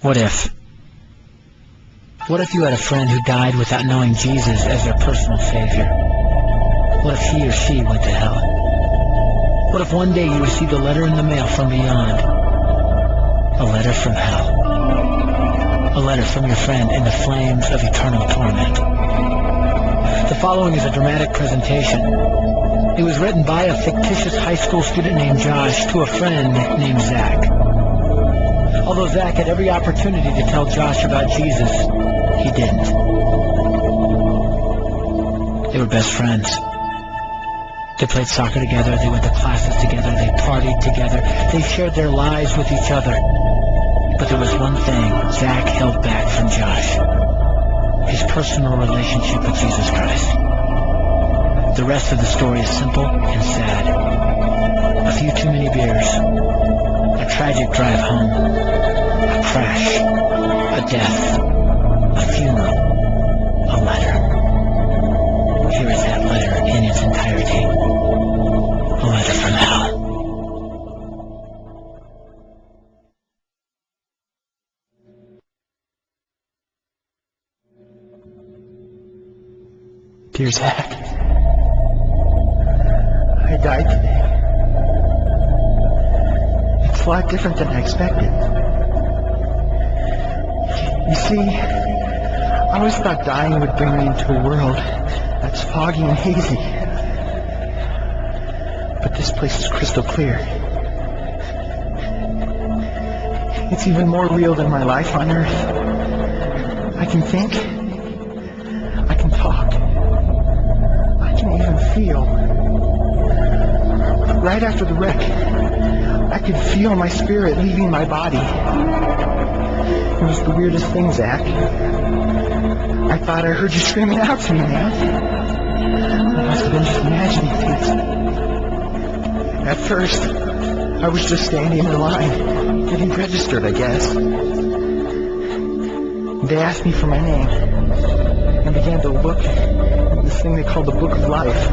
What if? What if you had a friend who died without knowing Jesus as their personal savior? What if he or she went to hell? What if one day you received a letter in the mail from beyond? A letter from hell. A letter from your friend in the flames of eternal torment. The following is a dramatic presentation. It was written by a fictitious high school student named Josh to a friend named Zach. Although Zach had every opportunity to tell Josh about Jesus, he didn't. They were best friends. They played soccer together, they went to classes together, they partied together, they shared their lives with each other. But there was one thing Zach held back from Josh: his personal relationship with Jesus Christ. The rest of the story is simple and sad. A few too many beers, a tragic drive home, a crash, a death, a funeral, a letter. Here is that letter in its entirety. A letter from hell. Dear Zach, I died today. It's a lot different than I expected. You see, I always thought dying would bring me into a world that's foggy and hazy. But this place is crystal clear. It's even more real than my life on Earth. I can think. I can talk. I can even feel. Right after the wreck, I could feel my spirit leaving my body. It was the weirdest thing, Zach. I thought I heard you screaming out to me, man. I must have been just imagining things. At first, I was just standing in line, getting registered, I guess. They asked me for my name, and began to look at this thing they called the Book of Life.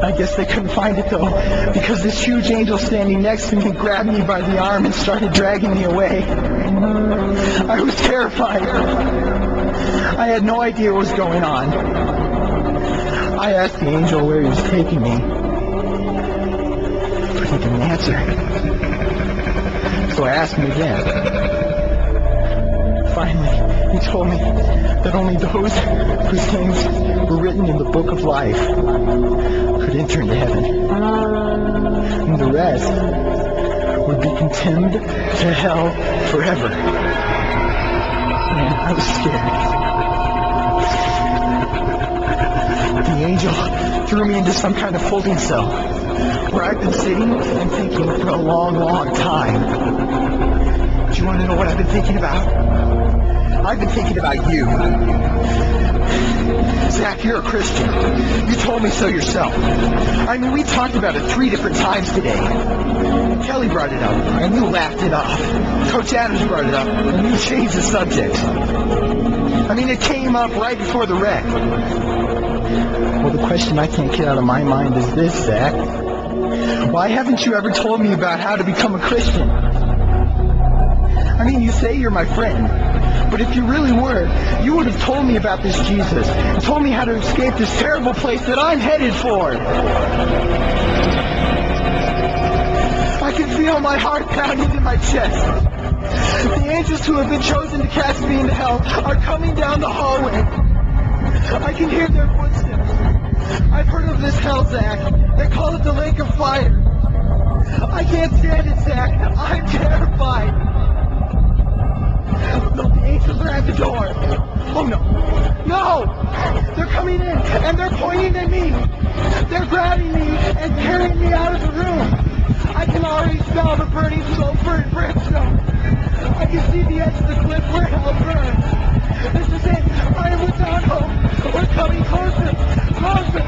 I guess they couldn't find it, though, because this huge angel standing next to me grabbed me by the arm and started dragging me away. I was terrified. I had no idea what was going on. I asked the angel where he was taking me, but he didn't answer. So I asked him again. Finally, he told me that only those whose names were written in the Book of Life could enter into heaven. And the rest would be condemned to hell forever. Man, I was scared. The angel threw me into some kind of folding cell where I've been sitting and thinking for a long, long time. Do you want to know what I've been thinking about? I've been thinking about you. Zach, you're a Christian. You told me so yourself. I mean, we talked about it 3 different times today. Kelly brought it up, and you laughed it off. Coach Adams brought it up, and you changed the subject. I mean, it came up right before the wreck. Well, the question I can't get out of my mind is this, Zach. Why haven't you ever told me about how to become a Christian? I mean, you say you're my friend, but if you really were, you would have told me about this Jesus and told me how to escape this terrible place that I'm headed for. I can feel my heart pounding in my chest. The angels who have been chosen to cast me into hell are coming down the hallway. I can hear their footsteps. I've heard of this hell, Zach. They call it the lake of fire. I can't stand it, Zach. I'm terrified. No, the angels are at the door. Oh, no. No! They're coming in, and they're pointing at me. They're grabbing me and carrying me out of the room. I can already smell the burning sulfur and brimstone. I can see the edge of the cliff where hell burns. This is it. I am without hope. We're coming closer. Closer.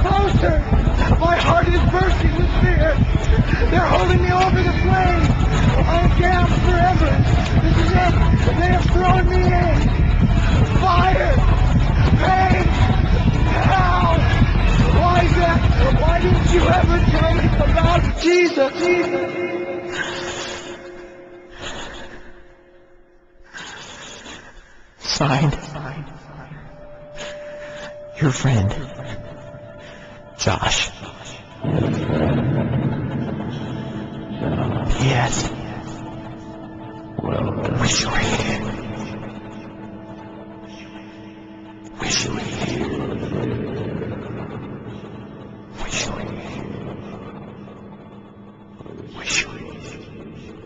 Closer. My heart is bursting with fear. They're holding me over the flames. I'm damned forever. This is it. They have thrown me in. Fire. Pain. Hell. Why, Zach? Why didn't you ever tell me about Jesus? Signed, your friend, Josh. Yes. Wish you were here. Wish you were here. Wish you were here. Wish you were here.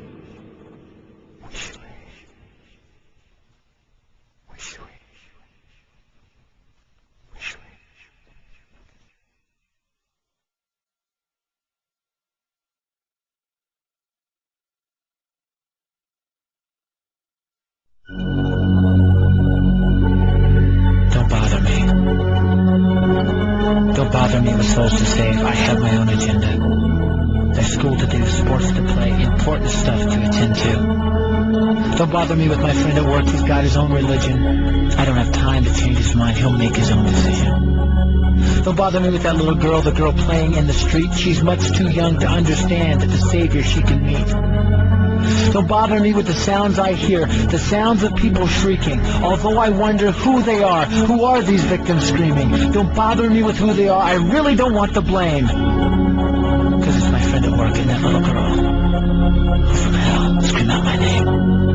Wish you were here. Wish you were here. Wish you were here. Don't bother me. Don't bother me with souls to save. I have my own agenda. There's school to do, sports to play, important stuff to attend to. Don't bother me with my friend at work. He's got his own religion. I don't have time to change his mind. He'll make his own decision. Don't bother me with that little girl, the girl playing in the street. She's much too young to understand the Savior she can meet. Don't bother me with the sounds I hear, the sounds of people shrieking, although I wonder who they are. Who are these victims screaming? Don't bother me with who they are. I really don't want the blame. Because it's my friend at work and that little girl who from hell scream out my name.